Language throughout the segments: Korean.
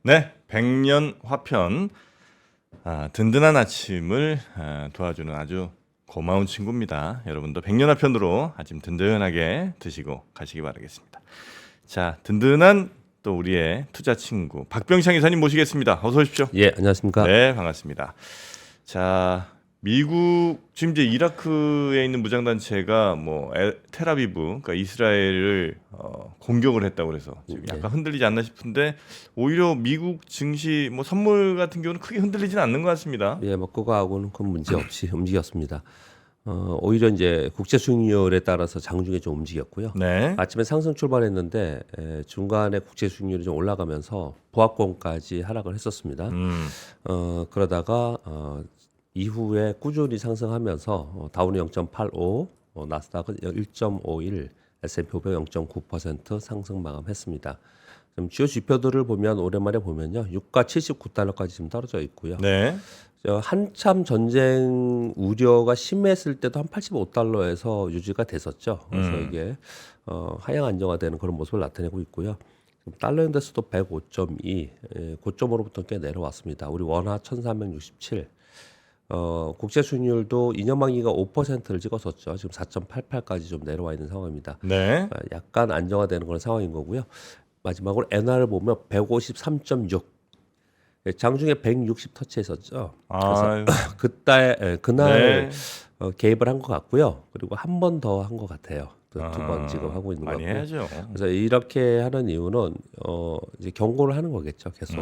네, 백년 화편. 든든한 아침을 도와주는 아주 고마운 친구입니다. 여러분도 백년 화편으로 아침 든든하게 드시고 가시기 바라겠습니다. 자, 든든한 또 우리의 투자 친구 박병창 이사님 모시겠습니다. 어서 오십시오. 예, 안녕하십니까. 네, 반갑습니다. 자, 미국 지금 이제 이라크에 있는 무장단체가 텔아비브, 그러니까 이스라엘을 공격을 했다고 그래서 지금 약간 흔들리지 않나 싶은데 오히려 미국 증시 선물 같은 경우는 크게 흔들리지는 않는 것 같습니다. 예, 그거하고는 큰 문제 없이 움직였습니다. 오히려 이제 국제 수익률에 따라서 장중에 좀 움직였고요. 네. 아침에 상승 출발했는데 중간에 국제 수익률이 좀 올라가면서 보합권까지 하락을 했었습니다. 그러다가 이후에 꾸준히 상승하면서 다우는 0.85, 나스닥은 1.51, S&P 500 0.9% 상승 마감했습니다. 좀 주요 지표들을 보면 오랜만에 보면요, 유가 79달러까지 지금 떨어져 있고요. 네. 한참 전쟁 우려가 심했을 때도 한 85달러에서 유지가 됐었죠. 그래서 이게 하향 안정화되는 그런 모습을 나타내고 있고요. 달러 인덱스도 105.2, 고점으로부터 꽤 내려왔습니다. 우리 원화 1367. 국제 수익률도 2년 만기가 5%를 찍었었죠. 지금 4.88까지 좀 내려와 있는 상황입니다. 네. 약간 안정화되는 그런 상황인 거고요. 마지막으로 엔화를 보면 153.6. 장중에 160 터치했었죠. 아유. 그날 네. 개입을 한 것 같고요. 그리고 한 번 더 한 것 같아요. 두 번 지금 하고 있는 것 많이 같고요. 해야죠. 그래서 이렇게 하는 이유는 이제 경고를 하는 거겠죠. 계속.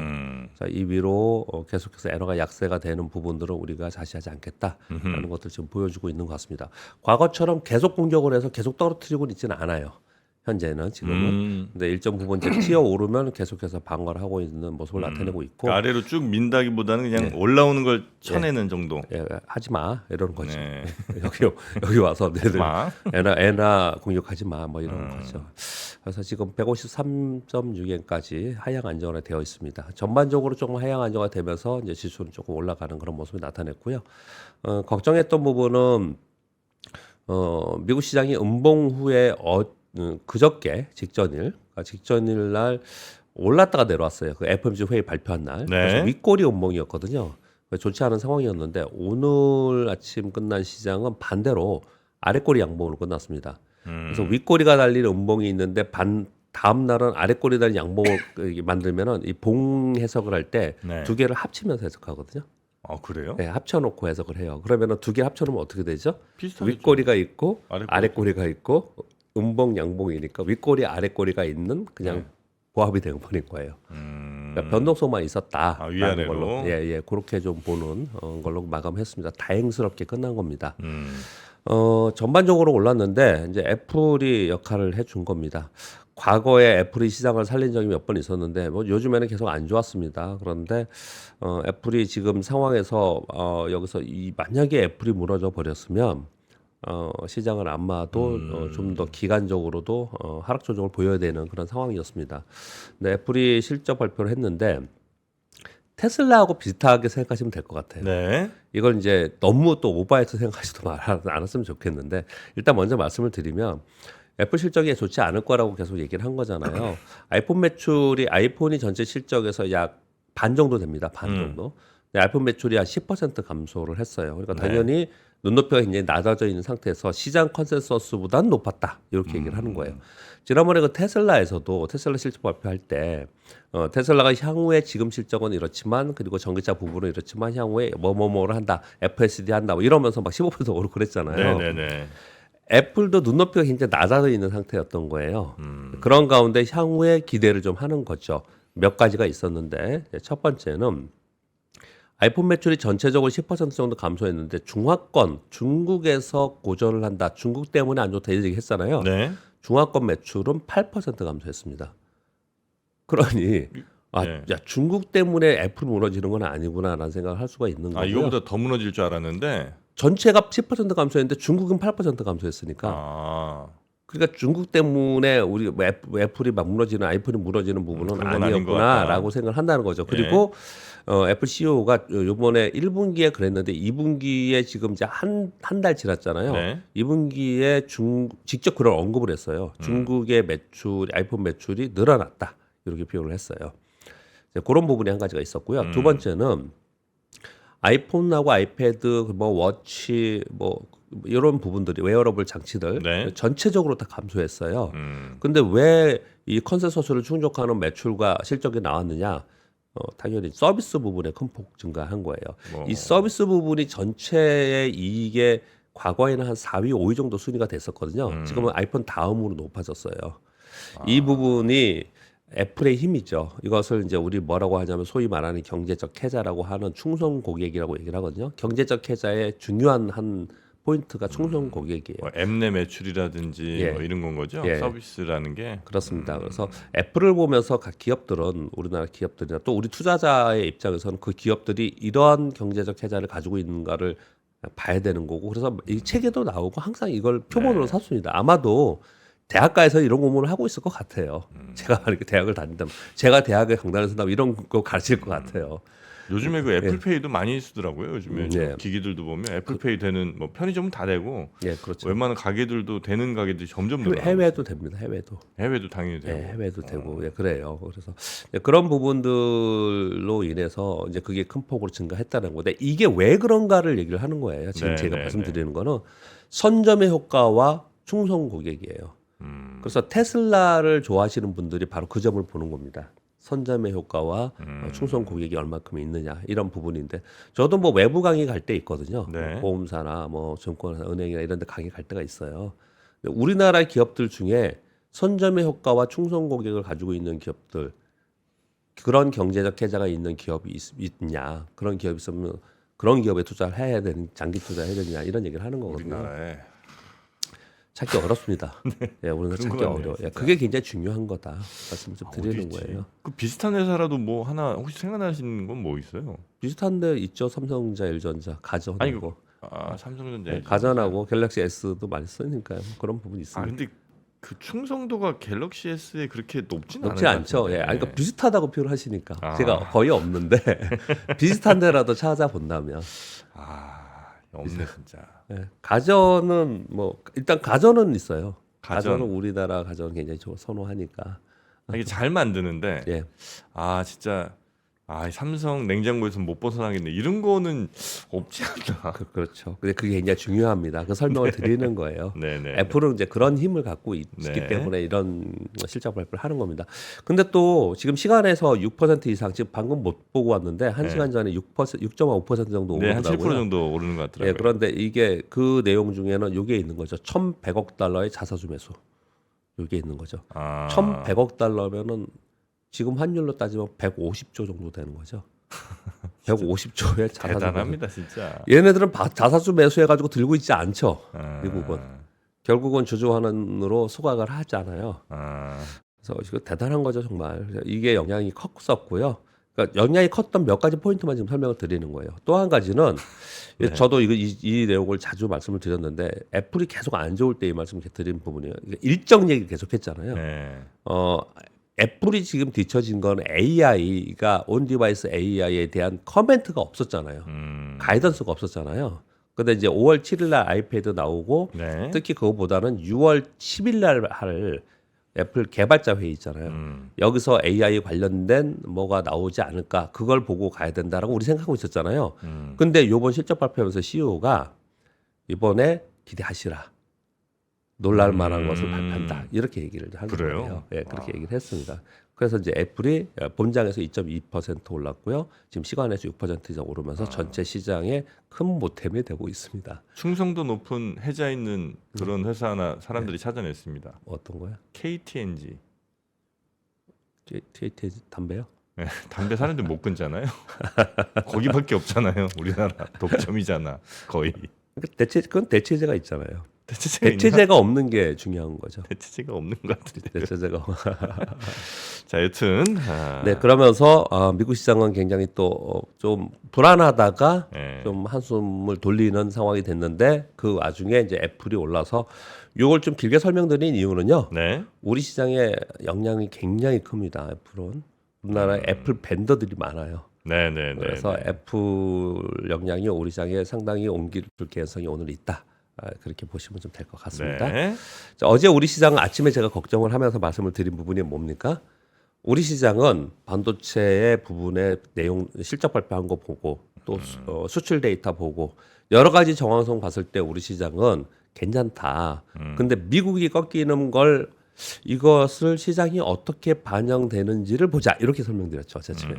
자, 이 위로 계속해서 엔화가 약세가 되는 부분들은 우리가 자시하지 않겠다라는 것들 지금 보여주고 있는 것 같습니다. 과거처럼 계속 공격을 해서 계속 떨어뜨리고 있지는 않아요. 현재는 지금은. 근데 일정 부분 이제 튀어 오르면 계속해서 방어를 하고 있는 모습을 나타내고 있고. 그러니까 아래로 쭉 민다기보다는 그냥 올라오는 걸 쳐내는 정도. 예, 하지 마 이러는 거죠. 네. 여기 와서 너희들 마. 엔화 공격하지 마 뭐 이러는 거죠. 그래서 지금 153.6엔까지 하향 안정화 되어 있습니다. 전반적으로 조금 하향 안정화 되면서 이제 지수는 조금 올라가는 그런 모습을 나타냈고요. 걱정했던 부분은 미국 시장이 음봉 후에 그저께 직전일 날 올랐다가 내려왔어요. 그 FOMC 회의 발표한 날. 네. 그래서 윗꼬리 음봉이었거든요. 좋지 않은 상황이었는데 오늘 아침 끝난 시장은 반대로 아랫꼬리 양봉으로 끝났습니다. 그래서 윗꼬리가 달린 음봉이 있는데 다음 날은 아랫꼬리 달린 양봉을 만들면은 이 봉 해석을 할 때 두 개를 합치면서 해석하거든요. 그래요? 네, 합쳐놓고 해석을 해요. 그러면은 두 개 합쳐놓으면 어떻게 되죠? 비슷하겠죠. 윗꼬리가 있고 아랫꼬리. 아랫꼬리가 있고 음봉 양봉이니까 윗꼬리 아랫꼬리가 있는 그냥 보합이 된 버린 거예요. 그러니까 변동성만 있었다라는 위아래로. 걸로 그렇게 좀 보는 걸로 마감했습니다. 다행스럽게 끝난 겁니다. 전반적으로 올랐는데 이제 애플이 역할을 해준 겁니다. 과거에 애플이 시장을 살린 적이 몇 번 있었는데 요즘에는 계속 안 좋았습니다. 그런데 애플이 지금 상황에서 여기서 만약에 애플이 무너져 버렸으면 시장은 아마도 좀 더 기간적으로도 하락 조정을 보여야 되는 그런 상황이었습니다. 근데 애플이 실적 발표를 했는데 테슬라하고 비슷하게 생각하시면 될 것 같아요. 네. 이걸 이제 너무 또 오버해서 생각하지도 않았으면 좋겠는데 일단 먼저 말씀을 드리면 애플 실적이 좋지 않을 거라고 계속 얘기를 한 거잖아요. 아이폰이 전체 실적에서 약 반 정도 됩니다. 반 정도. 근데 아이폰 매출이 한 10% 감소를 했어요. 그러니까 당연히 눈높이가 굉장히 낮아져 있는 상태에서 시장 컨센서스보다는 높았다. 이렇게 얘기를 하는 거예요. 지난번에 그 테슬라에서도 테슬라 실적 발표할 때 테슬라가 향후에 지금 실적은 이렇지만 그리고 전기차 부분은 이렇지만 향후에 뭐를 한다. FSD 한다. 뭐 이러면서 막 15% 오르고 그랬잖아요. 네네네. 애플도 눈높이가 굉장히 낮아져 있는 상태였던 거예요. 그런 가운데 향후에 기대를 좀 하는 거죠. 몇 가지가 있었는데 첫 번째는 아이폰 매출이 전체적으로 10% 정도 감소했는데 중화권 중국에서 고전을 한다. 중국 때문에 안 좋다 이렇게 했잖아요. 네. 중화권 매출은 8% 감소했습니다. 그러니 야, 중국 때문에 애플 무너지는 건 아니구나라는 생각을 할 수가 있는 거고요. 이거보다 더 무너질 줄 알았는데. 전체가 10% 감소했는데 중국은 8% 감소했으니까. 그러니까 중국 때문에 우리 애플이 막 무너지는 아이폰이 무너지는 부분은 아니었구나라고 생각을 한다는 거죠. 그리고 애플 CEO가 이번에 1분기에 그랬는데 2분기에 지금 이제 한 달 지났잖아요. 네. 2분기에 직접 그런 언급을 했어요. 중국의 아이폰 매출이 늘어났다. 이렇게 표현을 했어요. 이제 그런 부분이 한 가지가 있었고요. 두 번째는 아이폰하고 아이패드, 뭐 워치, 뭐 이런 부분들이 웨어러블 장치들 네. 전체적으로 다 감소했어요. 근데 왜 이 컨센서스를 충족하는 매출과 실적이 나왔느냐? 당연히 서비스 부분에 큰 폭 증가한 거예요. 뭐. 이 서비스 부분이 전체의 이익의 과거에는 한 4위, 5위 정도 순위가 됐었거든요. 지금은 아이폰 다음으로 높아졌어요. 이 부분이 애플의 힘이죠. 이것을 이제 우리 뭐라고 하냐면 소위 말하는 경제적 해자라고 하는 충성 고객이라고 얘기를 하거든요. 경제적 해자의 중요한 한 포인트가 충성 고객이에요. 뭐 앱 내 매출이라든지 예. 뭐 이런 건 거죠. 예. 서비스라는 게. 그렇습니다. 그래서 애플을 보면서 각 기업들은 우리나라 기업들이나 또 우리 투자자의 입장에서는 그 기업들이 이러한 경제적 해자를 가지고 있는가를 봐야 되는 거고 그래서 이 책에도 나오고 항상 이걸 표본으로 샀습니다. 아마도 대학가에서 이런 공부를 하고 있을 것 같아요. 제가 만약에 대학을 다닌다면 제가 대학에 강단에서 나면 이런 거 가르칠 것 같아요. 요즘에 그 애플페이도 많이 쓰더라고요. 요즘에 예. 기기들도 보면 애플페이 되는 뭐 편의점은 다 되고 예, 그렇죠. 웬만한 가게들도 되는 가게들이 점점 늘어나고 해외도 됩니다. 해외도. 해외도 당연히 되고. 예, 해외도 되고 예, 그래요. 그래서 그런 부분들로 인해서 이제 그게 큰 폭으로 증가했다는 건데 이게 왜 그런가를 얘기를 하는 거예요. 지금 네, 제가 네, 말씀드리는 거는 선점의 효과와 충성 고객이에요. 그래서 테슬라를 좋아하시는 분들이 바로 그 점을 보는 겁니다. 선점의 효과와 충성 고객이 얼마큼 있느냐 이런 부분인데 저도 뭐 외부 강의 갈 때 있거든요. 네. 뭐 보험사나 뭐 증권사, 은행이나 이런 데 강의 갈 때가 있어요. 근데 우리나라 기업들 중에 선점의 효과와 충성 고객을 가지고 있는 기업들 그런 경제적 해자가 있는 기업이 있냐 그런 기업이 있으면 그런 기업에 투자를 해야 되는 장기 투자해야 되느냐 이런 얘기를 하는 거거든요. 우리나라에 찾기 어렵습니다. 예, 우리나라 그런 찾기 거 같네요, 어려워. 예, 진짜. 그게 굉장히 중요한 거다. 말씀 좀 어디 드리는 있지? 거예요. 그 비슷한 회사라도 뭐 하나 혹시 생각나시는 건 뭐 있어요? 비슷한데 있죠. 삼성전자, LG전자, 가전하고 아니 삼성전자, 예, LG. 가전하고 갤럭시 S도 많이 쓰니까요. 그런 부분이 아 있습니다. 근데 그 충성도가 갤럭시 S에 그렇게 높진 높지 않은 것 않죠. 같은데. 예, 아니, 그러니까 비슷하다고 표현하시니까 아. 제가 거의 없는데 비슷한 데라도 찾아본다면 없네 진짜. 예, 가전은 뭐 일단 가전은 있어요. 가전. 가전은 우리나라 가전 굉장히 선호하니까 이게 잘 만드는데 예. 진짜 이 삼성 냉장고에서 못 벗어나겠네. 이런 거는 없지 않나. 그렇죠. 근데 그게 굉장히 중요합니다. 그 설명을 드리는 거예요. 네네. 애플은 이제 그런 힘을 갖고 있기 네. 때문에 이런 실적 발표를 하는 겁니다. 근데 또 지금 시간에서 6% 이상 지금 방금 못 보고 왔는데 한 시간 전에 6.5% 정도 네, 한 7% 오르더라고요. 정도 오르는 것 같더라고요. 예, 그런데 이게 그 내용 중에는 이게 있는 거죠. 1,100억 달러의 자사주 매수. 이게 있는 거죠. 1,100억 달러면은 지금 환율로 따지면 150조 정도 되는 거죠. 150조의 자사주 대단합니다 진짜. 매수. 얘네들은 자사주 매수해가지고 들고 있지 않죠. 아, 미국은. 결국은 주주환원으로 소각을 하잖아요. 그래서 이거 대단한 거죠 정말. 이게 영향이 컸었고요. 그러니까 영향이 컸던 몇 가지 포인트만 지금 설명을 드리는 거예요. 또 한 가지는 네. 저도 이 내용을 자주 말씀을 드렸는데 애플이 계속 안 좋을 때 이 말씀을 드린 부분이에요. 일정 얘기 계속했잖아요. 네. 애플이 지금 뒤처진 건 AI가 온디바이스 AI에 대한 커멘트가 없었잖아요. 가이던스가 없었잖아요. 근데 이제 5월 7일 날 아이패드 나오고 네. 특히 그거보다는 6월 10일 날 할 애플 개발자 회의 있잖아요. 여기서 AI 관련된 뭐가 나오지 않을까 그걸 보고 가야 된다라고 우리 생각하고 있었잖아요. 근데 이번 실적 발표하면서 CEO가 이번에 기대하시라. 놀랄 만한 것을 발표한다. 이렇게 얘기를 하는 그래요? 거예요. 예, 그렇게 얘기를 했습니다. 그래서 이제 애플이 본장에서 2.2% 올랐고요. 지금 시간에서 6% 이상 오르면서 전체 시장에 큰 보탬이 되고 있습니다. 충성도 높은 해자 있는 그런 회사 하나 사람들이 찾아냈습니다. 어떤 거야? KTNG. TAT 담배요? 네, 담배 사람들 못 끊잖아요. 거기밖에 없잖아요. 우리나라 독점이잖아. 거의. 그건 대체제가 있잖아요. 대체제가 있나? 대체제가 없는 게 중요한 거죠. 대체제가 없는 것 같은데. 대체제가. 자, 여튼 네, 그러면서 미국 시장은 굉장히 또 좀 불안하다가 네. 좀 한숨을 돌리는 상황이 됐는데 그 와중에 이제 애플이 올라서 이걸 좀 길게 설명드린 이유는요. 네. 우리 시장에 영향이 굉장히 큽니다. 애플은 우리나라에 애플 밴더들이 많아요. 네. 그래서 애플 영향이 우리 시장에 상당히 옮길 개연성이 오늘 있다. 그렇게 보시면 좀 될 것 같습니다. 네. 자, 어제 우리 시장은 아침에 제가 걱정을 하면서 말씀을 드린 부분이 뭡니까? 우리 시장은 반도체의 부분의 내용 실적 발표한 거 보고 또 수출 데이터 보고 여러 가지 정황성 봤을 때 우리 시장은 괜찮다. 근데 미국이 꺾이는 걸 이것을 시장이 어떻게 반영되는지를 보자 이렇게 설명드렸죠. 제 집에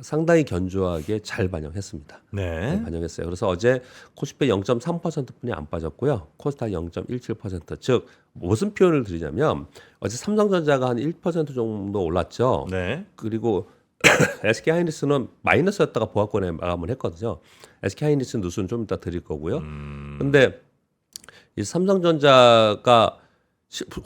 상당히 견조하게 잘 반영했습니다. 네. 반영했어요. 그래서 어제 코스피 0.3%뿐이 안 빠졌고요. 코스닥 0.17%. 즉 무슨 표현을 드리냐면 어제 삼성전자가 한 1% 정도 올랐죠. 네. 그리고 SK 하이닉스는 마이너스였다가 보합권에 마감을 했거든요. SK 하이닉스 뉴스는 좀 이따 드릴 거고요. 근데 이 삼성전자가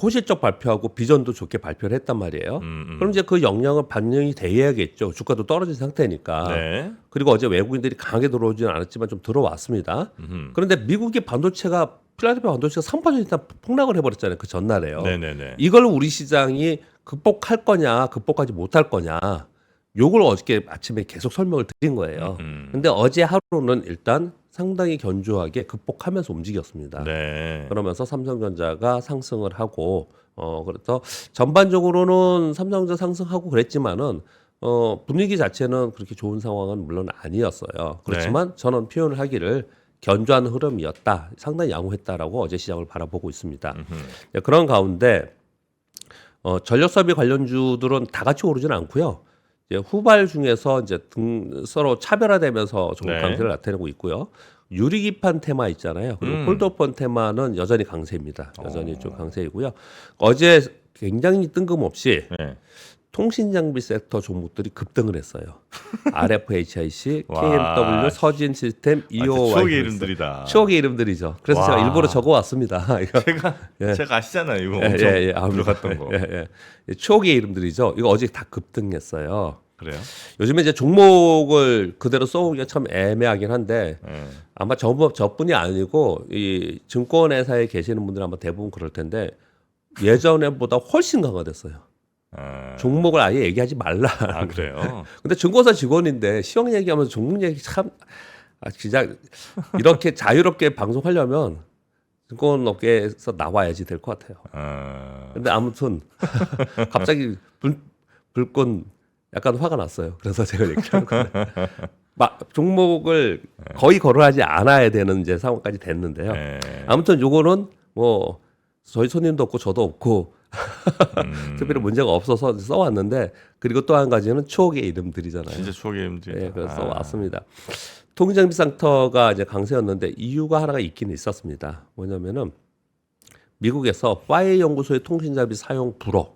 호실적 발표하고 비전도 좋게 발표를 했단 말이에요. 그럼 이제 그 영향을 반영이 돼야겠죠. 주가도 떨어진 상태니까. 네. 그리고 어제 외국인들이 강하게 들어오지는 않았지만 좀 들어왔습니다. 그런데 미국의 반도체가 필라델피아 반도체가 3% 일단 폭락을 해버렸잖아요. 그 전날에요. 네네네. 이걸 우리 시장이 극복할 거냐, 극복하지 못할 거냐. 요걸 어저께 아침에 계속 설명을 드린 거예요. 근데 어제 하루는 일단 상당히 견조하게 극복하면서 움직였습니다. 네. 그러면서 삼성전자가 상승을 하고 그래서 전반적으로는 삼성전자 상승하고 그랬지만은 분위기 자체는 그렇게 좋은 상황은 물론 아니었어요. 그렇지만 저는 표현을 하기를 견조한 흐름이었다. 상당히 양호했다라고 어제 시장을 바라보고 있습니다. 네, 그런 가운데 전력 설비 관련주들은 다 같이 오르지는 않고요. 이제 후발 중에서 이제 서로 차별화되면서 좀 네. 강세를 나타내고 있고요. 유리기판 테마 있잖아요. 그리고 폴더폰 테마는 여전히 강세입니다. 여전히 좀 강세이고요. 어제 굉장히 뜬금없이 네. 통신장비 섹터 종목들이 급등을 했어요. RFHIC, 와. KMW, 서진시스템, EOY. 추억의 이름들이다. 추억의 이름들이죠. 그래서 와. 제가 일부러 적어왔습니다. 이거. 제가 아시잖아요. 이거 엄청 들어갔던 거. 추억의 이름들이죠. 이거 어제 다 급등했어요. 그래요? 요즘에 이제 종목을 그대로 써오기가 참 애매하긴 한데 아마 저뿐이 아니고 이 증권회사에 계시는 분들 아마 대부분 그럴 텐데 예전에보다 훨씬 강화됐어요. 종목을 아예 얘기하지 말라. 아, 그래요? 근데 증권사 직원인데 시황 얘기하면서 종목 얘기 참 진짜 이렇게 자유롭게 방송하려면 증권업계에서 나와야지 될 것 같아요. 근데 아무튼 갑자기 불꽃 약간 화가 났어요. 그래서 제가 얘기하는 건데 종목을 거의 거론하지 않아야 되는 이제 상황까지 됐는데요. 아무튼 요거는 뭐 저희 손님도 없고 저도 없고 특별히 문제가 없어서 써왔는데 그리고 또 한 가지는 추억의 이름들이잖아요. 진짜 추억의 이름들이다. 네, 그래서 써왔습니다. 통신장비 섹터가 이제 강세였는데 이유가 하나가 있긴 있었습니다. 뭐냐면은 미국에서 파이 연구소의 통신장비 사용 불허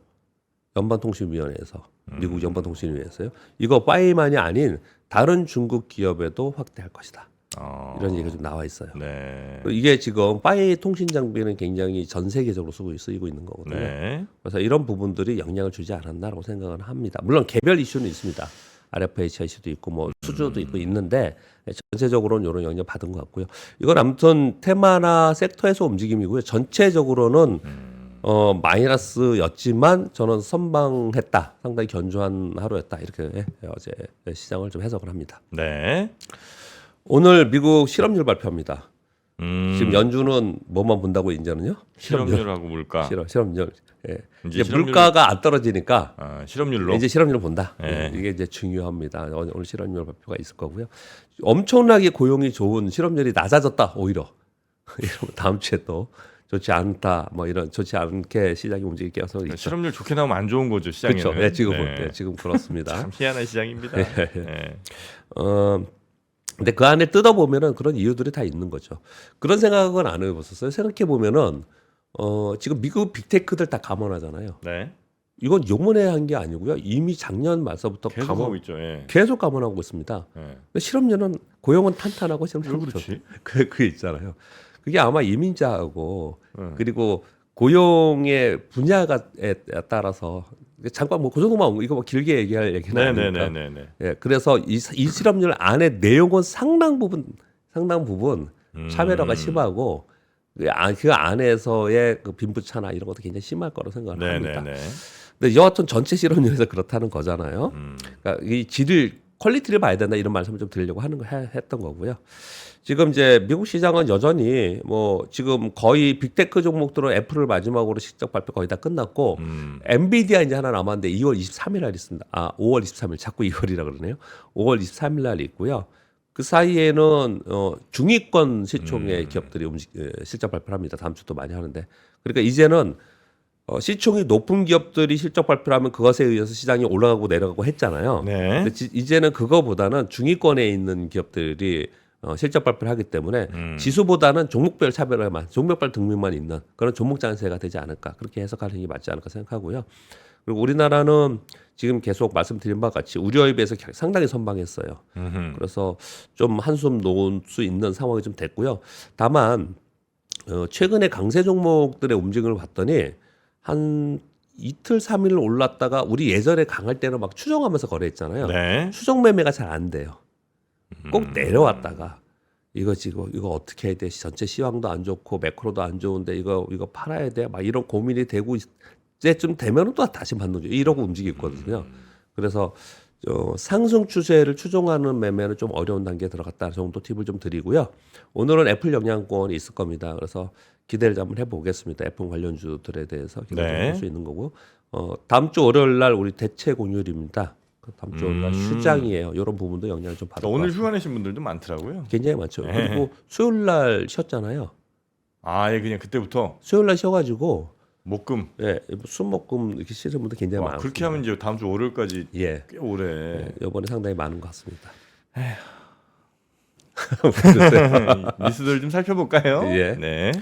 연방통신위원회에서 미국 연방통신위원회에서요. 이거 파이만이 아닌 다른 중국 기업에도 확대할 것이다. 이런 얘기가 좀 나와 있어요. 네. 이게 지금 파이 통신 장비는 굉장히 전 세계적으로 쓰이고 있는 거거든요. 네. 그래서 이런 부분들이 영향을 주지 않았나라고 생각을 합니다. 물론 개별 이슈는 있습니다. RFHIC도 있고 뭐 수주도 있고 있는데 전체적으로는 이런 영향을 받은 것 같고요. 이건 아무튼 테마나 섹터에서 움직임이고요. 전체적으로는 마이너스였지만 저는 선방했다. 상당히 견조한 하루였다. 이렇게 어제 시장을 좀 해석을 합니다. 네. 오늘 미국 실업률 발표합니다. 지금 연준은 뭐만 본다고 이제는요? 실업률하고 물가. 실업률. 예. 이제 실업률- 물가가 안 떨어지니까 실업률로. 이제 실업률을 본다. 네. 이게 이제 중요합니다. 오늘 실업률 발표가 있을 거고요. 엄청나게 고용이 좋은 실업률이 낮아졌다. 오히려 이러면 다음 주에 또 좋지 않다. 뭐 이런 좋지 않게 시장이 움직일 가능성이 있죠. 실업률 좋게 나오면 안 좋은 거죠 시장에는. 그렇죠. 네, 지금 볼 때 지금 그렇습니다. 참 희한한 시장입니다. 네. 근데 그 안에 뜯어보면은 그런 이유들이 다 있는 거죠. 그런 생각은 안 해봤었어요. 생각해보면은, 지금 미국 빅테크들 다 감원하잖아요. 네. 이건 요번에 한 게 아니고요. 이미 작년 말서부터 계속 하고 있죠. 예. 계속 감원하고 있습니다. 예. 근데 실업률은, 고용은 탄탄하고 왜 실업률은 그렇지? 그게 있잖아요. 그게 아마 이민자하고 그리고 고용의 분야에 따라서 잠깐 뭐 그 정도만 이거 뭐 길게 얘기할 얘기는 아니니까. 네네네네. 예, 그래서 이 실업률 안에 내용은 상당 부분 차별화가 심하고 그 안에서의 그 빈부차나 이런 것도 굉장히 심할 거라고 생각을 합니다. 네네네. 근데 여하튼 전체 실업률에서 그렇다는 거잖아요. 그러니까 이 질을 퀄리티를 봐야 된다 이런 말씀을 좀 드리려고 했던 거고요. 지금 이제 미국 시장은 여전히 뭐 지금 거의 빅테크 종목들은 애플을 마지막으로 실적 발표 거의 다 끝났고 엔비디아 이제 하나 남았는데 2월 23일 날 있습니다. 5월 23일 자꾸 2월이라 그러네요. 5월 23일 날 있고요. 그 사이에는 중위권 시총의 기업들이 실적 발표를 합니다. 다음 주도 많이 하는데 그러니까 이제는 시총이 높은 기업들이 실적 발표를 하면 그것에 의해서 시장이 올라가고 내려가고 했잖아요. 네. 근데 이제는 그거보다는 중위권에 있는 기업들이 실적 발표를 하기 때문에 지수보다는 종목별 차별화만, 종목별 등록만 있는 그런 종목 장세가 되지 않을까 그렇게 해석하는 게 맞지 않을까 생각하고요. 그리고 우리나라는 지금 계속 말씀드린 바와 같이 우려에 비해서 상당히 선방했어요. 그래서 좀 한숨 놓을 수 있는 상황이 좀 됐고요. 다만 최근에 강세 종목들의 움직임을 봤더니 한 이틀 3일 올랐다가 우리 예전에 강할 때는 막 추정하면서 거래했잖아요. 네. 추정 매매가 잘 안 돼요. 꼭 내려왔다가 이거 어떻게 해야 돼? 전체 시황도 안 좋고 매크로도 안 좋은데 이거 팔아야 돼? 막 이런 고민이 되고 이제쯤 되면은 또 다시 받는 죠. 이러고 움직이거든요. 그래서 상승 추세를 추종하는 매매는 좀 어려운 단계에 들어갔다 정도 팁을 좀 드리고요. 오늘은 애플 영향권이 있을 겁니다. 그래서 기대를 한번 해보겠습니다. 애플 관련주들에 대해서 기대를 할 수 있는 거고 다음 주 월요일 날 우리 대체 공휴일입니다. 다음 주 월요일 날 휴장이에요. 이런 부분도 영향을 좀 받을 것 오늘 같습니다. 휴가 내신 분들도 많더라고요. 굉장히 많죠. 네. 그리고 수요일 날 쉬었잖아요. 예, 그냥 그때부터 수요일 날 쉬어가지고 목금. 예, 수목금 이렇게 쉬는 분들 굉장히 많아요. 그렇게 하면 이제 다음 주 월요일까지 예, 꽤 오래. 이번에 상당히 많은 것 같습니다. 뉴스들 좀 살펴볼까요? 예. 네.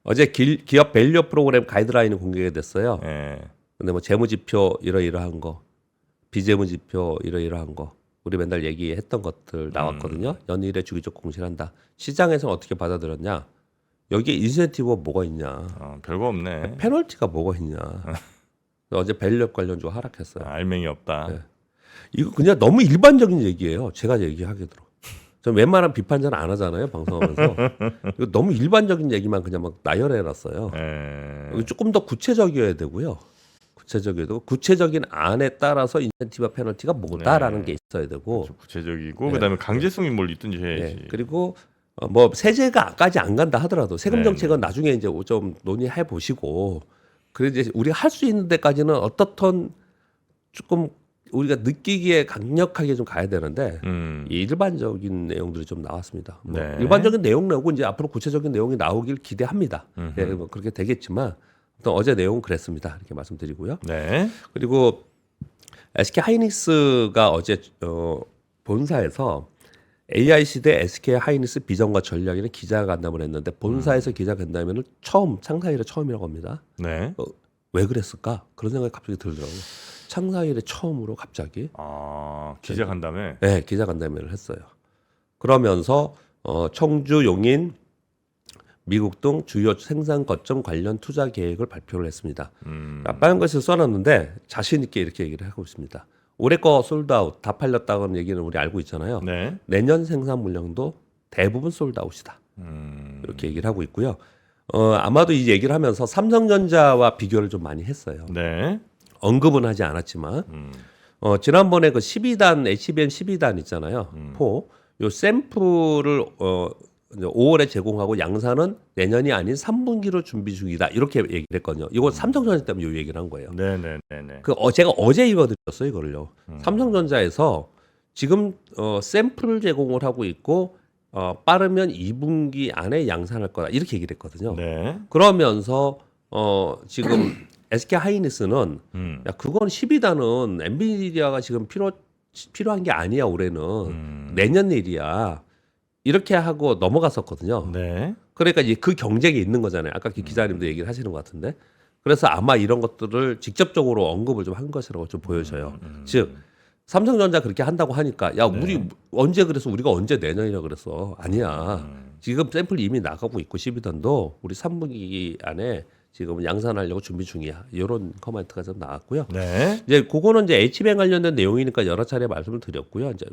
어제 기업 밸류 프로그램 가이드라인이 공개가 됐어요. 네. 근데 뭐 재무지표 이러이러한 거, 비재무지표 이러이러한 거, 우리 맨날 얘기했던 것들 나왔거든요. 연일에 주기적 공시를 한다. 시장에서 어떻게 받아들였냐? 여기에 인센티브가 뭐가 있냐? 별거 없네. 페널티가 뭐가 있냐? 어제 밸류 관련주가 하락했어요. 알맹이 없다. 네. 이거 그냥 너무 일반적인 얘기예요. 제가 얘기하게 들어. 전 웬만한 비판 잘 안 하잖아요. 방송하면서. 이거 너무 일반적인 얘기만 그냥 막 나열해놨어요. 네. 조금 더 구체적이어야 되고요. 구체적인 안에 따라서 인센티브와 페널티가 뭐다라는 게 있어야 되고. 좀 구체적이고 네. 그다음에 강제성이 뭘 있든지 해야지. 네. 그리고 뭐 세제가까지 안 간다 하더라도 세금 정책은 나중에 이제 좀 논의해 보시고 그래 이제 우리가 할 수 있는 데까지는 어떻든 조금 우리가 느끼기에 강력하게 좀 가야 되는데 이 일반적인 내용들이 좀 나왔습니다. 뭐 네. 일반적인 내용 나오고 이제 앞으로 구체적인 내용이 나오길 기대합니다. 예, 뭐 그렇게 되겠지만 어제 내용은 그랬습니다. 이렇게 말씀드리고요. 네. 그리고 SK 하이닉스가 어제 본사에서 AI 시대 SK 하이닉스 비전과 전략이라는 기자간담을 했는데 본사에서 기자간담회는 창사 이래 처음이라고 합니다. 네. 왜 그랬을까? 그런 생각이 갑자기 들더라고요. 창사 이래 처음으로 갑자기 기자 간담회. 네, 기자간담회를 했어요. 그러면서 청주, 용인, 미국 등 주요 생산 거점 관련 투자 계획을 발표를 했습니다. 빨간 것을 써놨는데 자신 있게 이렇게 얘기를 하고 있습니다. 올해 거 솔드아웃 다 팔렸다는 얘기는 우리 알고 있잖아요. 네. 내년 생산 물량도 대부분 솔드아웃이다. 이렇게 얘기를 하고 있고요. 아마도 이 얘기를 하면서 삼성전자와 비교를 좀 많이 했어요. 네. 언급은 하지 않았지만 지난번에 그 12단 HBM 12단 있잖아요. 요 샘플을 5월에 제공하고 양산은 내년이 아닌 3분기로 준비 중이다. 이렇게 얘기를 했거든요. 이거 삼성전자 때문에 이 얘기를 한 거예요. 네. 제가 어제 읽어드렸어요, 이거를요. 삼성전자에서 지금 샘플을 제공을 하고 있고 빠르면 2분기 안에 양산할 거다. 이렇게 얘기를 했거든요. 네. 그러면서 지금 SK 하이닉스는 야, 그건 12단은 엔비디아가 지금 필요한 게 아니야, 올해는. 내년 일이야. 이렇게 하고 넘어갔었거든요. 네. 그러니까 이제 그 경쟁이 있는 거잖아요. 아까 기자님도 얘기를 하시는 것 같은데. 그래서 아마 이런 것들을 직접적으로 언급을 좀 한 것이라고 좀 보여져요. 즉 삼성전자 그렇게 한다고 하니까 야 우리 언제 그래서 우리가 언제 내년이라 그랬어. 아니야. 지금 샘플 이미 나가고 있고 12단도 우리 3분기 안에 지금 양산하려고 준비 중이야. 이런 코멘트가 좀 나왔고요. 네. 이제 그거는 이제 HBM 관련된 내용이니까 여러 차례 말씀을 드렸고요. 이제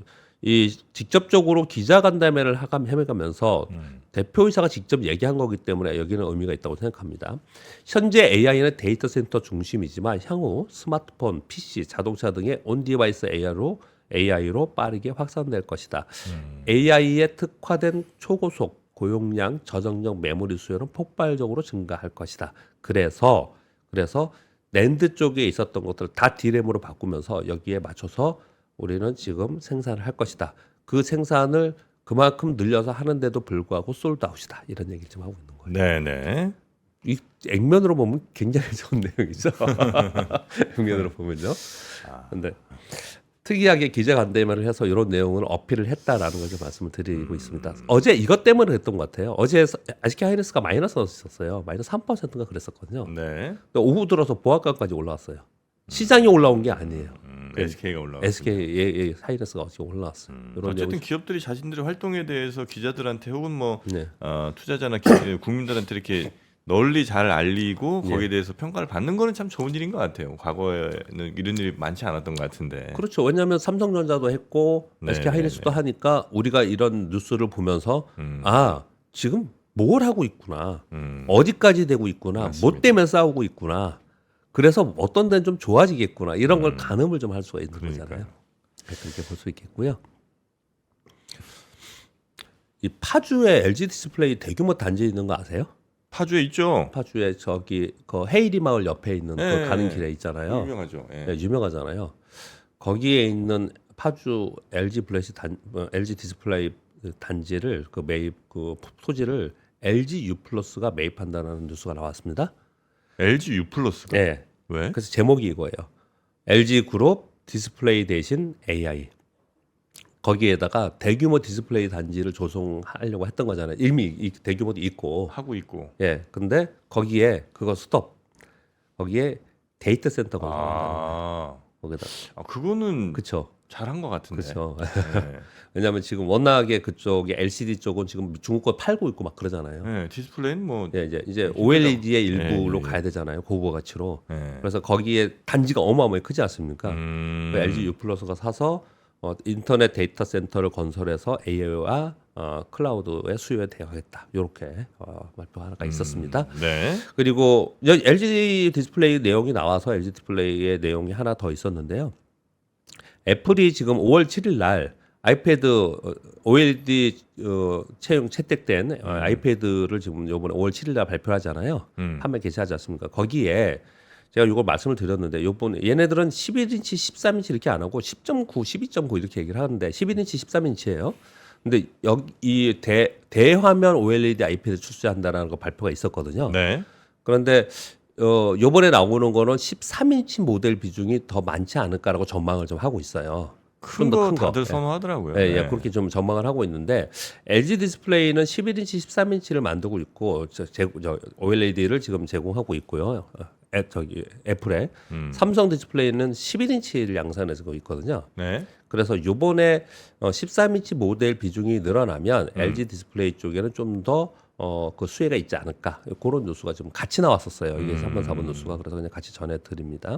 이 직접적으로 기자간담회를 해가면서 대표이사가 직접 얘기한 거기 때문에 여기는 의미가 있다고 생각합니다. 현재 AI는 데이터 센터 중심이지만 향후 스마트폰, PC, 자동차 등의 온 디바이스 AI로 AI로 빠르게 확산될 것이다. AI에 특화된 초고속 고용량 저장력 메모리 수요는 폭발적으로 증가할 것이다. 그래서 낸드 쪽에 있었던 것들을 다 D램으로 바꾸면서 여기에 맞춰서 우리는 지금 생산을 할 것이다. 그 생산을 그만큼 늘려서 하는데도 불구하고 솔드아웃이다. 이런 얘기를 지금 하고 있는 거예요. 네네. 이 액면으로 보면 굉장히 좋은 내용이죠. 액면으로 보면요. 근데 특이하게 기자간담회를 해서 이런 내용을 어필을 했다라는 걸 좀 말씀을 드리고 있습니다. 어제 이것 때문에 그랬던 것 같아요. 어제 SK 하이닉스가 마이너스였었어요. 마이너스 3%인가 그랬었거든요. 네. 근데 오후 들어서 보합가까지 올라왔어요. 시장이 올라온 게 아니에요. SK가 올라왔. SK 하이닉스가 어제 올라왔어요. 이런 어쨌든 내용이 기업들이 자신들의 활동에 대해서 기자들한테 혹은 뭐 네. 투자자나 국민들한테 이렇게 널리 잘 알리고 거기에 예. 대해서 평가를 받는 거는 참 좋은 일인 것 같아요. 과거에는 이런 일이 많지 않았던 것 같은데. 그렇죠. 왜냐하면 삼성전자도 했고 네, SK 하이닉스도 네, 하니까 우리가 이런 뉴스를 보면서 아 지금 뭘 하고 있구나, 어디까지 되고 있구나, 맞습니다. 뭐 때문에 싸우고 있구나. 그래서 어떤 데는 좀 좋아지겠구나 이런 걸 가늠을 좀 할 수가 있는 그러니까요. 거잖아요. 그렇게 볼 수 있겠고요. 이 파주에 LG 디스플레이 대규모 단지 있는 거 아세요? 파주에 있죠. 파주에 저기 그 헤이리 마을 옆에 있는 네. 그 가는 길에 있잖아요. 유명하죠. 예. 네, 유명하잖아요. 거기에 있는 파주 LG 디스플레이 단지를 그 매입 그 소지를 LG U 플러스가 매입한다는 뉴스가 나왔습니다. LG U 플러스가 네. 왜? 그래서 제목이 이거예요. LG 그룹 디스플레이 대신 AI. 거기에다가 대규모 디스플레이 단지를 조성하려고 했던 거잖아요. 이미 이 대규모도 있고. 하고 있고. 예. 근데 거기에 그거 스톱. 거기에 데이터 센터 건설한다는 거예요. 아, 거기다. 그거는 그렇죠. 잘한 것 같은데. 그렇죠. 네. 왜냐하면 지금 워낙에 그쪽에 LCD 쪽은 지금 중국 거 팔고 있고 막 그러잖아요. 네, 디스플레이는 뭐. 예, 이제 힘들죠. OLED의 일부로 예, 예. 가야 되잖아요. 고부가 가치로. 네. 그래서 거기에 단지가 어마어마하게 크지 않습니까? 그 LG U 플러스가 사서 인터넷 데이터 센터를 건설해서 AI와 클라우드의 수요에 대응하겠다. 이렇게 발표 하나가 있었습니다. 네. 그리고 LG 디스플레이 내용이 나와서 LG 디스플레이의 내용이 하나 더 있었는데요. 애플이 지금 5월 7일 날 아이패드 OLED 채용 채택된 아이패드를 지금 이번에 5월 7일 날 발표하잖아요. 판매 개시하지 않습니까? 거기에 제가 이걸 말씀을 드렸는데 요번 얘네들은 11인치, 13인치 이렇게 안 하고 10.9, 12.9 이렇게 얘기를 하는데 11인치, 13인치예요. 근데 여기 이 대화면 OLED 아이패드 출시한다라는 거 발표가 있었거든요. 네. 그런데 요번에 나오는 거는 13인치 모델 비중이 더 많지 않을까라고 전망을 좀 하고 있어요. 큰 더 거 큰 거. 다들 예. 선호하더라고요. 예, 예, 네. 그렇게 좀 전망을 하고 있는데 LG 디스플레이는 11인치, 13인치를 만들고 있고 OLED를 지금 제공하고 있고요. 저기 애플에 삼성 디스플레이는 11인치를 양산해서 있거든요. 네. 그래서 요번에 13인치 모델 비중이 늘어나면 LG 디스플레이 쪽에는 좀 더 그 수혜가 있지 않을까 그런 뉴스가 좀 같이 나왔었어요. 이게 3번, 4번 뉴스가 그래서 그냥 같이 전해드립니다.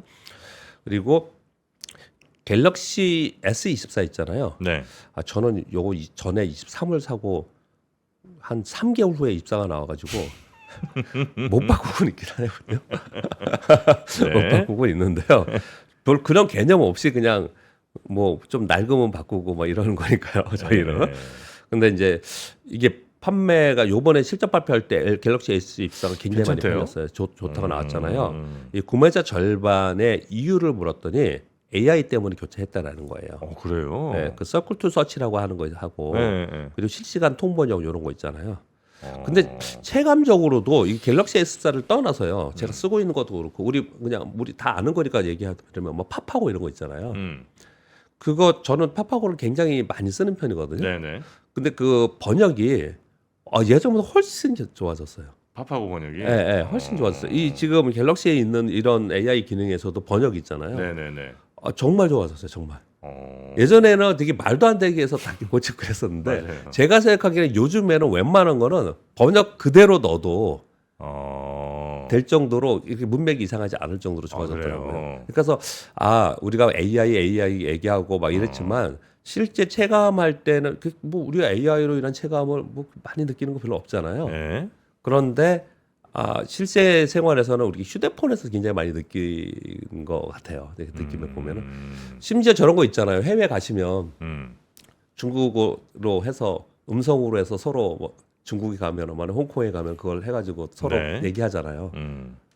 그리고 갤럭시 S24 있잖아요. 네. 저는 요거 전에 23을 사고 한 3개월 후에 입사가 나와가지고 못 바꾸고 있긴 하거든요. 못 네. 바꾸고 있는데요. 별 그런 개념 없이 그냥 뭐 좀 낡으면 바꾸고 뭐 이러는 거니까요. 저희는. 네. 근데 이제 이게 판매가 요번에 실적 발표할 때 갤럭시 S24가 굉장히 괜찮대요? 많이 팔렸어요. 좋다고 나왔잖아요. 이 구매자 절반의 이유를 물었더니 AI 때문에 교체했다라는 거예요. 그래요? 네, 그 서클 투 서치라고 하는 거 하고 네, 네. 그리고 실시간 통번역 이런 거 있잖아요. 근데 체감적으로도 이 갤럭시 S4를 떠나서요. 제가 쓰고 있는 것도 그렇고 우리 다 아는 거니까 얘기하면 뭐 팝하고 이런 거 있잖아요. 그거 저는 팝하고를 굉장히 많이 쓰는 편이거든요. 네네. 근데 그 번역이 예전보다 훨씬 좋아졌어요. 팝하고 번역이. 예, 예, 훨씬 좋아졌어요. 이 지금 갤럭시에 있는 이런 AI 기능에서도 번역 있잖아요. 네네네. 정말 좋아졌어요, 정말. 어. 예전에는 되게 말도 안 되게 해서 다 고치고 그랬었는데 맞아요. 제가 생각하기에는 요즘에는 웬만한 거는 번역 그대로 넣어도 될 정도로 이렇게 문맥이 이상하지 않을 정도로 좋아졌더라고요. 그래요? 그래서 우리가 AI 얘기하고 막 이랬지만 실제 체감할 때는 뭐 우리가 AI로 인한 체감을 뭐 많이 느끼는 거 별로 없잖아요. 네. 그런데 실제 생활에서는 우리 휴대폰에서 굉장히 많이 느낀 것 같아요. 느낌을 보면은 심지어 저런 거 있잖아요. 해외 가시면 중국어로 해서 음성으로 해서 서로 뭐 중국에 가면, 홍콩에 가면 그걸 해가지고 서로 네. 얘기하잖아요.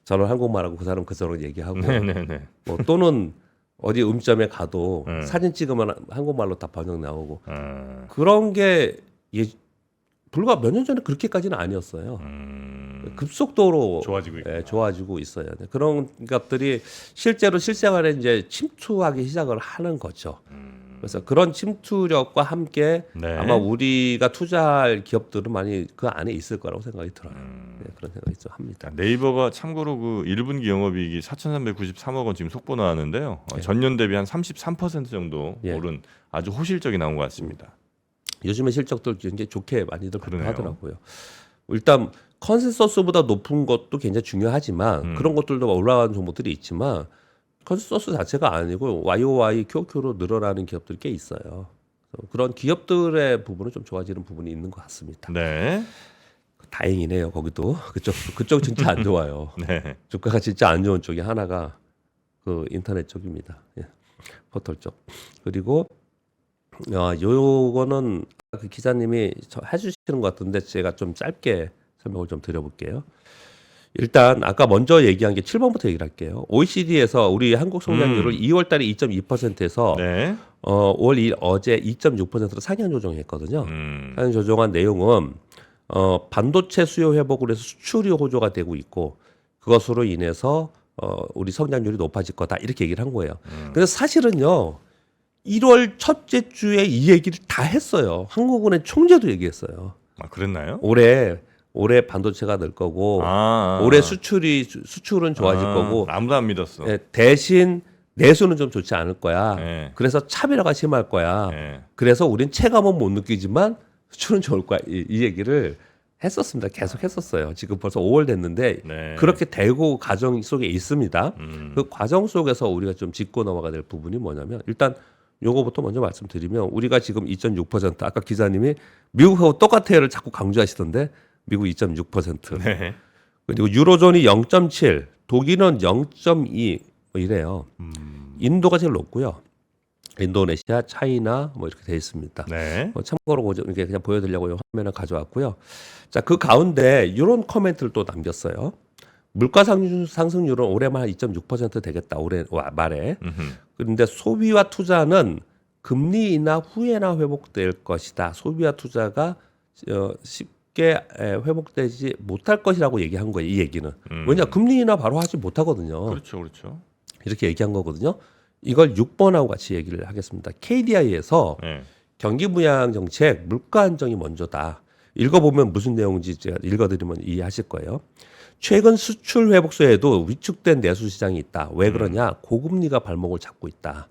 저는 한국말하고 그 사람 그 사람 얘기하고 네네네. 뭐 또는 어디 음점에 가도 사진 찍으면 한국말로 다 번역 나오고 그런 게 불과 몇 년 전에 그렇게까지는 아니었어요. 급속도로 좋아지고 있구나. 좋아지고 있어요. 그런 것들이 실제로 실생활에 이제 침투하기 시작을 하는 거죠. 그래서 그런 침투력과 함께 네. 아마 우리가 투자할 기업들은 많이 그 안에 있을 거라고 생각이 들어요. 그런 생각이 좀 합니다. 네이버가 참고로 그 1분기 영업이익이 4,393억 원 지금 속보 나왔는데요. 전년 대비 한 33% 정도 예. 오른 아주 호실적이 나온 것 같습니다. 요즘에 실적들 굉장히 좋게 많이들 그러네요. 발표하더라고요. 일단 컨센서스보다 높은 것도 굉장히 중요하지만 그런 것들도 올라가는 종목들이 있지만 컨센서스 자체가 아니고 YOY, QOQ로 늘어나는 기업들이 꽤 있어요. 그런 기업들의 부분은 좀 좋아지는 부분이 있는 것 같습니다. 네. 다행이네요. 거기도 그쪽 진짜 안 좋아요. 네. 주가가 진짜 안 좋은 쪽이 하나가 그 인터넷 쪽입니다. 예. 포털 쪽. 그리고 요거는 그 기자님이 해주시는 것 같은데 제가 좀 짧게 설명을 좀 드려볼게요. 일단 아까 먼저 얘기한 게 7번부터 얘기를 할게요. OECD에서 우리 한국 성장률을 2월달에 2.2%에서 네. 5월 2일 어제 2.6%로 상향 조정했거든요. 상향 조정한 내용은 반도체 수요 회복을 해서 수출이 호조가 되고 있고 그것으로 인해서 우리 성장률이 높아질 거다 이렇게 얘기를 한 거예요. 근데 사실은요 1월 첫째 주에 이 얘기를 다 했어요. 한국은행 총재도 얘기했어요. 아, 그랬나요? 올해 반도체가 늘 거고 올해 수출은 좋아질 거고 아무도 안 믿었어. 대신 내수는 좀 좋지 않을 거야. 네. 그래서 차별화가 심할 거야. 네. 그래서 우린 체감은 못 느끼지만 수출은 좋을 거야. 이 얘기를 했었습니다. 계속 했었어요. 지금 벌써 5월 됐는데 네. 그렇게 되고 과정 속에 있습니다. 그 과정 속에서 우리가 좀 짚고 넘어가야 될 부분이 뭐냐면 일단 요거부터 먼저 말씀드리면 우리가 지금 2.6% 아까 기자님이 미국하고 똑같아요를 자꾸 강조하시던데 미국 2.6%. 네. 그리고 유로존이 0.7, 독일은 0.2 뭐 이래요. 인도가 제일 높고요. 인도네시아, 차이나 뭐 이렇게 돼 있습니다. 네. 참고로 이렇게 그냥 보여드리려고 이 화면을 가져왔고요. 자, 그 가운데 이런 코멘트를 또 남겼어요. 물가 상승률은 올해만 한 2.6% 되겠다. 올해 말에. 그런데 소비와 투자는 금리 인하 후에나 회복될 것이다. 소비와 투자가 쉽게 회복되지 못할 것이라고 얘기한 거예요. 이 얘기는. 왜냐 금리 인하 바로 하지 못하거든요. 그렇죠. 그렇죠. 이렇게 얘기한 거거든요. 이걸 6번하고 같이 얘기를 하겠습니다. KDI에서 네. 경기 부양 정책, 물가 안정이 먼저다. 읽어보면 무슨 내용인지 제가 읽어드리면 이해하실 거예요. 최근 수출 회복세에도 위축된 내수 시장이 있다. 왜 그러냐? 고금리가 발목을 잡고 있다.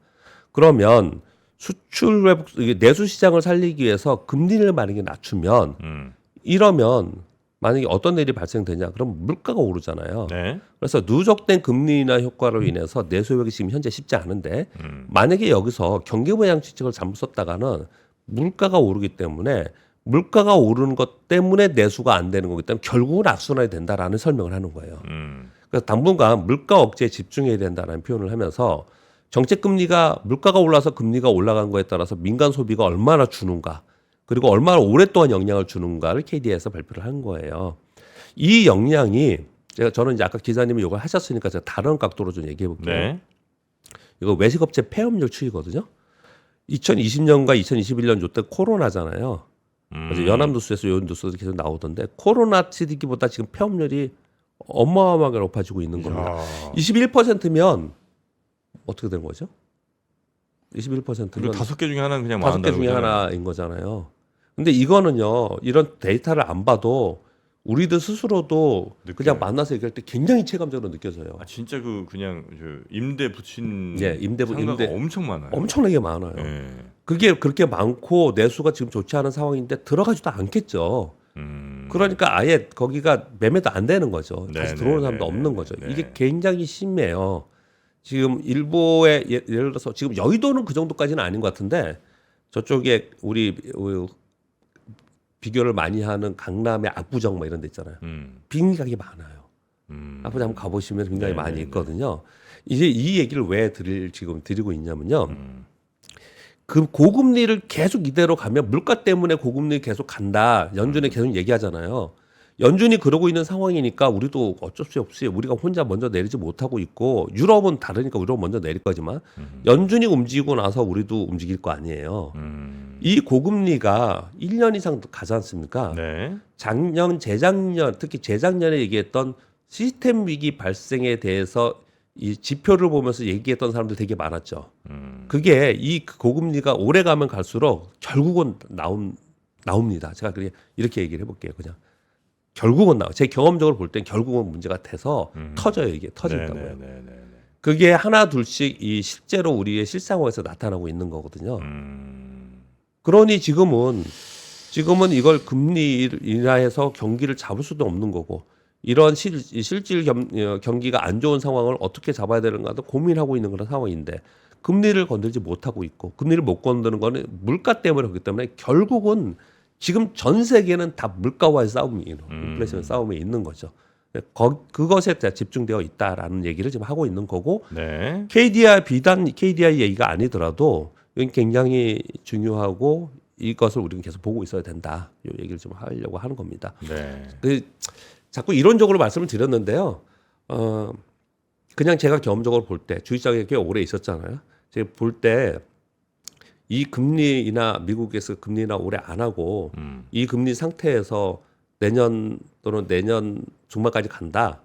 그러면 수출 회복, 내수 시장을 살리기 위해서 금리를 만약에 낮추면 이러면 만약에 어떤 일이 발생되냐? 그럼 물가가 오르잖아요. 네. 그래서 누적된 금리 인하 효과로 인해서 내수 회복이 지금 현재 쉽지 않은데 만약에 여기서 경기 부양 정책을 잘못 썼다가는 물가가 오르기 때문에 물가가 오르는 것 때문에 내수가 안 되는 거기 때문에 결국은 악순환이 된다라는 설명을 하는 거예요. 그래서 당분간 물가 억제에 집중해야 된다는 표현을 하면서 정책 금리가 물가가 올라서 금리가 올라간 거에 따라서 민간 소비가 얼마나 주는가 그리고 얼마나 오랫동안 영향을 주는가를 KD에서 발표를 한 거예요. 이 영향이 저는 이제 아까 기자님이 이걸 하셨으니까 제가 다른 각도로 좀 얘기해 볼게요. 네. 이거 외식업체 폐업률 추이거든요. 2020년과 2021년 요때 코로나잖아요. 그래서 연합뉴스에서 요 뉴스도 계속 나오던데 코로나 시기보다 지금 폐업률이 어마어마하게 높아지고 있는 겁니다. 21%면 어떻게 되는 거죠? 21%면 그리고 5개 중에 하나는 그냥 5개 중에 하나인 거잖아요. 근데 이거는요, 이런 데이터를 안 봐도 우리들 스스로도 느껴요. 그냥 만나서 얘기할 때 굉장히 체감적으로 느껴져요. 아, 진짜 그냥 임대 붙인 임대 상가가 엄청 많아요. 엄청나게 많아요. 네. 그게 그렇게 많고 내수가 지금 좋지 않은 상황인데 들어가지도 않겠죠. 그러니까 아예 거기가 매매도 안 되는 거죠. 다시 들어오는 사람도 없는 거죠. 이게 굉장히 심해요. 지금 일부의 예를 들어서 지금 여의도는 그 정도까지는 아닌 것 같은데 저쪽에 우리 비교를 많이 하는 강남의 압구정 뭐 이런 데 있잖아요. 빈각이 많아요. 압구정 한번 가보시면 빈각이 많이 있거든요. 이제 이 얘기를 왜 지금 드리고 있냐면요. 그 고금리를 계속 이대로 가면 물가 때문에 고금리 계속 간다. 연준이 계속 얘기하잖아요. 연준이 그러고 있는 상황이니까 우리도 어쩔 수 없이 우리가 혼자 먼저 내리지 못하고 있고 유럽은 다르니까 유럽 먼저 내릴 거지만 연준이 움직이고 나서 우리도 움직일 거 아니에요. 이 고금리가 1년 이상 가지 않습니까? 네. 작년, 재작년, 특히 재작년에 얘기했던 시스템 위기 발생에 대해서 이 지표를 보면서 얘기했던 사람들 되게 많았죠. 그게 이 고금리가 오래 가면 갈수록 결국은 나옵니다. 제가 이렇게 얘기를 해볼게요. 그냥 결국은 제 경험적으로 볼 땐 결국은 문제가 돼서 터져요. 이게 터진다고요. 그게 하나 둘씩 이 실제로 우리의 실생활에서 나타나고 있는 거거든요. 그러니 지금은 이걸 금리 인하해서 경기를 잡을 수도 없는 거고 이런 실질 경기가 안 좋은 상황을 어떻게 잡아야 되는가도 고민하고 있는 그런 상황인데 금리를 건들지 못하고 있고 금리를 못 건드는 거는 물가 때문에 그렇기 때문에 결국은 지금 전 세계는 다 물가와의 싸움이 인플레이션 싸움에 있는 거죠. 그것에 집중되어 있다라는 얘기를 지금 하고 있는 거고 네. 비단 KDI 얘기가 아니더라도 이건 굉장히 중요하고 이것을 우리는 계속 보고 있어야 된다. 이 얘기를 좀 하려고 하는 겁니다. 네. 자꾸 이론적으로 말씀을 드렸는데요. 그냥 제가 경험적으로 볼 때 주식시장에 꽤 오래 있었잖아요. 제가 볼 때 이 금리나 미국에서 금리나 오래 안 하고 이 금리 상태에서 내년 또는 내년 중반까지 간다.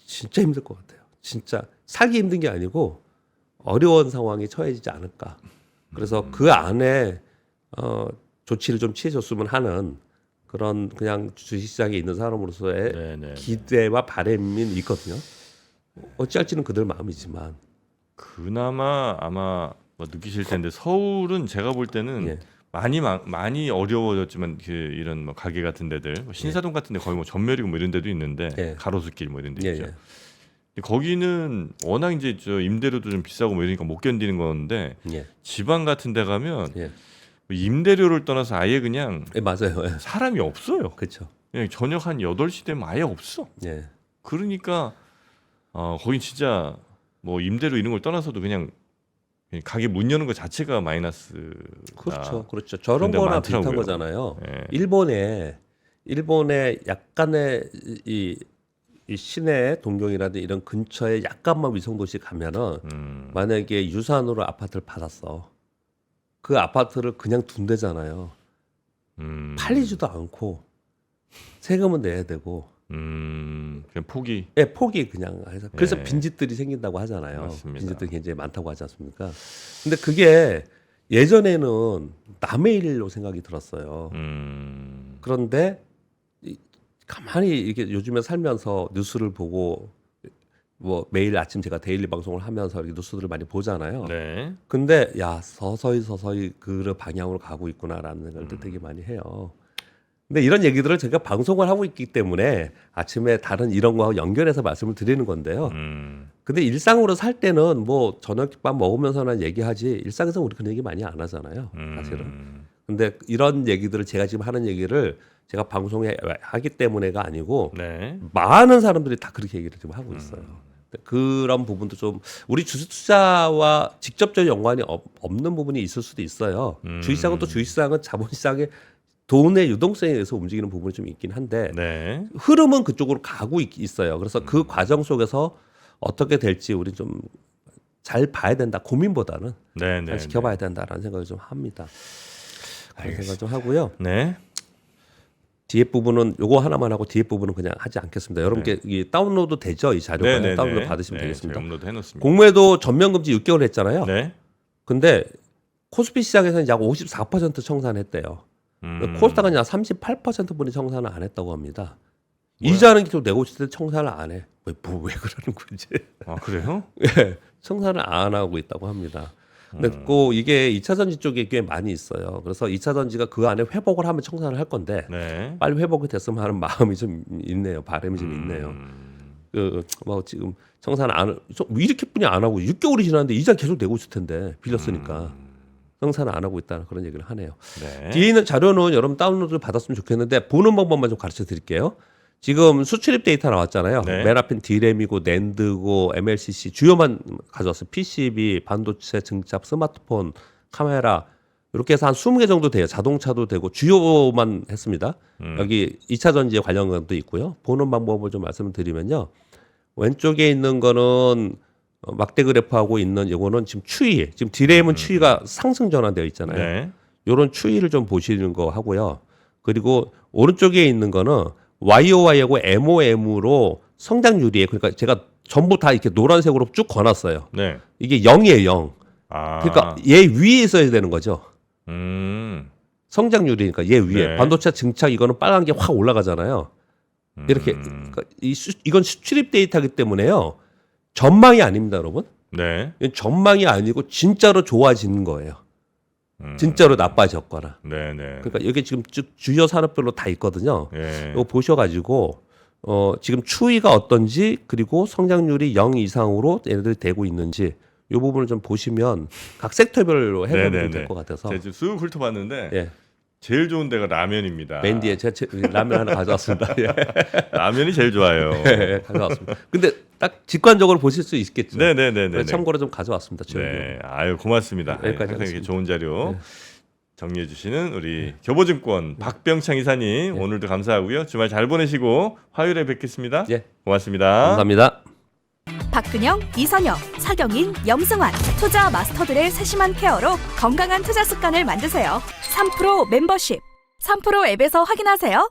진짜 힘들 것 같아요. 진짜 살기 힘든 게 아니고 어려운 상황에 처해지지 않을까. 그래서 그 안에 조치를 좀 취해줬으면 하는 그런 그냥 주식시장에 있는 사람으로서의 기대와 바람이 있거든요. 어찌할지는 그들 마음이지만 그나마 아마 뭐 느끼실 텐데 서울은 제가 볼 때는 많이 어려워졌지만 이런 뭐 가게 같은 데들 신사동 같은 데 거의 뭐 전멸이고 뭐 이런 데도 있는데 가로수길 뭐 이런 데 있죠. 거기는 워낙 이제 저 임대료도 좀 비싸고 뭐 이러니까 못 견디는 건데 지방 같은 데 가면 임대료를 떠나서 아예 그냥 맞아요. 사람이 없어요. 그렇죠. 그냥 저녁 한 8시 되면 아예 없어. 그러니까 거긴 진짜 뭐 임대료 이런 걸 떠나서도 그냥 가게 문 여는 것 자체가 마이너스. 그렇죠. 저런 거나 비슷한 거잖아요. 일본에 약간의 이 시내 동경이라든지 이런 근처에 약간만 위성도시 가면은 만약에 유산으로 아파트를 받았어. 그 아파트를 그냥 둔대잖아요. 팔리지도 않고 세금은 내야 되고. 그냥 포기. 포기 그냥 해서 그래서 빈집들이 생긴다고 하잖아요. 맞습니다. 빈집들이 굉장히 많다고 하지 않습니까? 근데 그게 예전에는 남의 일로 생각이 들었어요. 그런데 가만히 이렇게 요즘에 살면서 뉴스를 보고 뭐 매일 아침 제가 데일리 방송을 하면서 이렇게 뉴스들을 많이 보잖아요. 근데 야 서서히 그 방향으로 가고 있구나라는 생각을 되게 많이 해요. 근데 이런 얘기들을 제가 방송을 하고 있기 때문에 아침에 다른 이런 거하고 연결해서 말씀을 드리는 건데요. 근데 일상으로 살 때는 뭐 저녁밥 먹으면서나 얘기하지 일상에서 우리 그런 얘기 많이 안 하잖아요. 사실은. 근데 이런 얘기들을 제가 지금 하는 얘기를 제가 방송에 하기 때문에가 아니고 많은 사람들이 다 그렇게 얘기를 지금 하고 있어요. 그런 부분도 좀 우리 주식 투자와 직접적인 연관이 없는 부분이 있을 수도 있어요. 주식시장은 또 주식시장은 자본시장의 돈의 유동성에 의해서 움직이는 부분이 좀 있긴 한데 흐름은 그쪽으로 가고 있어요. 그래서 그 과정 속에서 어떻게 될지 우리 좀 잘 봐야 된다. 고민보다는 잘 지켜봐야 된다라는 생각을 좀 합니다. 그런 생각 좀 하고요. 뒤에 부분은 요거 하나만 하고 뒤에 부분은 그냥 하지 않겠습니다. 여러분께 이 다운로드 되죠? 이 자료가 다운로드 받으시면 되겠습니다. 업로드 해놓습니다. 공매도 전면 금지 6개월 했잖아요. 근데 코스피 시장에서는 약 54% 청산했대요. 코스닥은 약 38%분이 청산을 안 했다고 합니다. 이자는 계속 내고 있을 때 청산을 안 해. 왜 그러는 거지? 아 그래요? 청산을 안 하고 있다고 합니다. 근데 꼭 이게 2차 전지 쪽에 꽤 많이 있어요. 그래서 2차 전지가 그 안에 회복을 하면 청산을 할 건데 빨리 회복이 됐으면 하는 마음이 좀 있네요. 바람이 좀 있네요. 뭐 지금 청산 왜 이렇게 뿐이 안 하고 6개월이 지났는데 이자 계속 내고 있을 텐데 빌렸으니까 성사는 안 하고 있다는 그런 얘기를 하네요. 네. 뒤에 있는 자료는 여러분 다운로드 받았으면 좋겠는데 보는 방법만 좀 가르쳐 드릴게요. 지금 수출입 데이터 나왔잖아요. 네. 맨 앞엔 D램이고 낸드고 MLCC 주요만 가져왔어요. PCB, 반도체, 증착, 스마트폰, 카메라 이렇게 해서 한 20개 정도 돼요. 자동차도 되고 주요만 했습니다. 여기 2차 전지에 관련 것도 있고요. 보는 방법을 좀 말씀드리면요. 왼쪽에 있는 거는 막대 그래프하고 있는 이거는 지금 추이. 지금 D램은 추이가 상승 전환되어 있잖아요. 네. 요런 추이를 좀 보시는 거 하고요. 그리고 오른쪽에 있는 거는 YOY하고 MOM으로 성장률이에요. 그러니까 제가 전부 다 이렇게 노란색으로 쭉 거놨어요. 네. 이게 0이에요, 0. 아. 그러니까 얘 위에 있어야 되는 거죠. 성장률이니까 얘 위에. 네. 반도체 증착 이거는 빨간 게 확 올라가잖아요. 이렇게 그러니까 이건 수출입 데이터이기 때문에요. 전망이 아닙니다, 여러분. 네. 이건 전망이 아니고 진짜로 좋아지는 거예요. 진짜로 나빠졌거나. 네, 네. 그러니까 여기 지금 쭉 주요 산업별로 다 있거든요. 예. 이거 보셔가지고 지금 추이가 어떤지 그리고 성장률이 0 이상으로 얘네들이 되고 있는지 이 부분을 좀 보시면 각 섹터별로 해보면 네네네. 될 것 같아서. 제가 지금 쑥 훑어봤는데 예. 제일 좋은 데가 라면입니다. 맨 뒤에 제가 라면 하나 가져왔습니다. 예. 라면이 제일 좋아요. 예, 가져왔습니다. 근데 딱 직관적으로 보실 수 있겠죠. 네네네네. 그래서 참고로 좀 가져왔습니다. 저희도. 네, 아유 고맙습니다. 네, 여기까지 항상 이렇게 하겠습니다. 좋은 자료 정리해 주시는 우리 교보증권 박병창 이사님 오늘도 감사하고요. 주말 잘 보내시고 화요일에 뵙겠습니다. 예. 고맙습니다. 감사합니다. 박근영, 이선영, 서경인, 염승환 투자 마스터들의 세심한 케어로 건강한 투자 습관을 만드세요. 3프로 멤버십 3프로 앱에서 확인하세요.